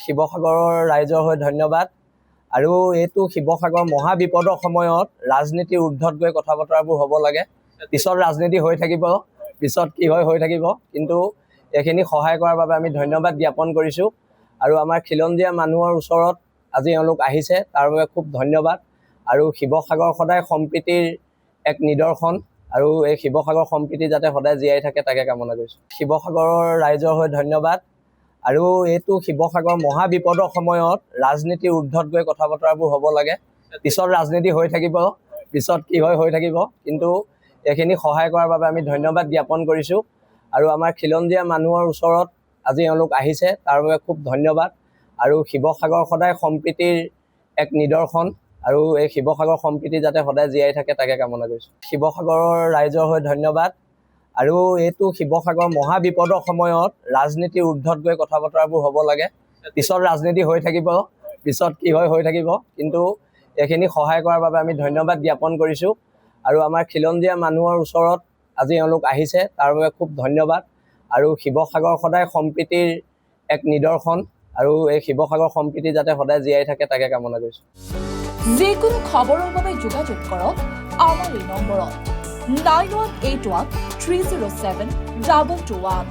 শিৱসাগৰৰ ৰাইজৰ হৈ ধন্যবাদ। আৰু এইটো শিৱসাগৰ মহা বিপদৰ সময়ত ৰাজনীতিৰ ঊৰ্ধত গৈ কথা বতৰাবোৰ হ'ব লাগে। পিছত ৰাজনীতি হৈ থাকিব, পিছত কি হয় হৈ থাকিব, কিন্তু এইখিনি সহায় কৰাৰ বাবে আমি ধন্যবাদ জ্ঞাপন কৰিছোঁ। আৰু আমাৰ খিলঞ্জীয়া মানুহৰ ওচৰত আজি এওঁলোক আহিছে, তাৰ বাবে খুব ধন্যবাদ। আৰু শিৱসাগৰ সদায় সম্প্ৰীতিৰ এক নিদৰ্শন, আৰু এই শিৱসাগৰ সম্প্ৰীতি যাতে সদায় জীয়াই থাকে তাকে কামনা কৰিছোঁ। শিৱসাগৰৰ ৰাইজৰ হৈ ধন্যবাদ। আৰু এইটো শিৱসাগৰ মহা বিপদৰ সময়ত ৰাজনীতিৰ ঊৰ্ধত গৈ কথা বতৰাবোৰ হ'ব লাগে। পিছত ৰাজনীতি হৈ থাকিব, পিছত কি হয় হৈ থাকিব, কিন্তু এইখিনি সহায় কৰাৰ বাবে আমি ধন্যবাদ জ্ঞাপন কৰিছোঁ। আৰু আমাৰ খিলঞ্জীয়া মানুহৰ ওচৰত আজি এওঁলোক আহিছে, তাৰ বাবে খুব ধন্যবাদ। আৰু শিৱসাগৰ সদায় সম্প্ৰীতিৰ এক নিদৰ্শন, আৰু এই শিৱসাগৰ সম্প্ৰীতি যাতে সদায় জীয়াই থাকে তাকে কামনা কৰিছোঁ। শিৱসাগৰৰ ৰাইজৰ হৈ ধন্যবাদ। আৰু এইটো শিৱসাগৰ মহা বিপদৰ সময়ত ৰাজনীতিৰ ঊৰ্ধত গৈ কথা বতৰাবোৰ হ'ব লাগে। পিছত ৰাজনীতি হৈ থাকিব, পিছত কি হয় হৈ থাকিব, কিন্তু এইখিনি সহায় কৰাৰ বাবে আমি ধন্যবাদ জ্ঞাপন কৰিছোঁ। আৰু আমাৰ খিলঞ্জীয়া মানুহৰ ওচৰত আজি এওঁলোক আহিছে, তাৰ বাবে খুব ধন্যবাদ। আৰু শিৱসাগৰ সদায় সম্প্ৰীতিৰ এক নিদৰ্শন, আৰু এই শিৱসাগৰ সম্প্ৰীতি যাতে সদায় জীয়াই থাকে তাকে কামনা কৰিছোঁ। যিকোনো খবৰৰ বাবে যোগাযোগ কৰক আমাৰ এই নম্বৰত 9181 307 221।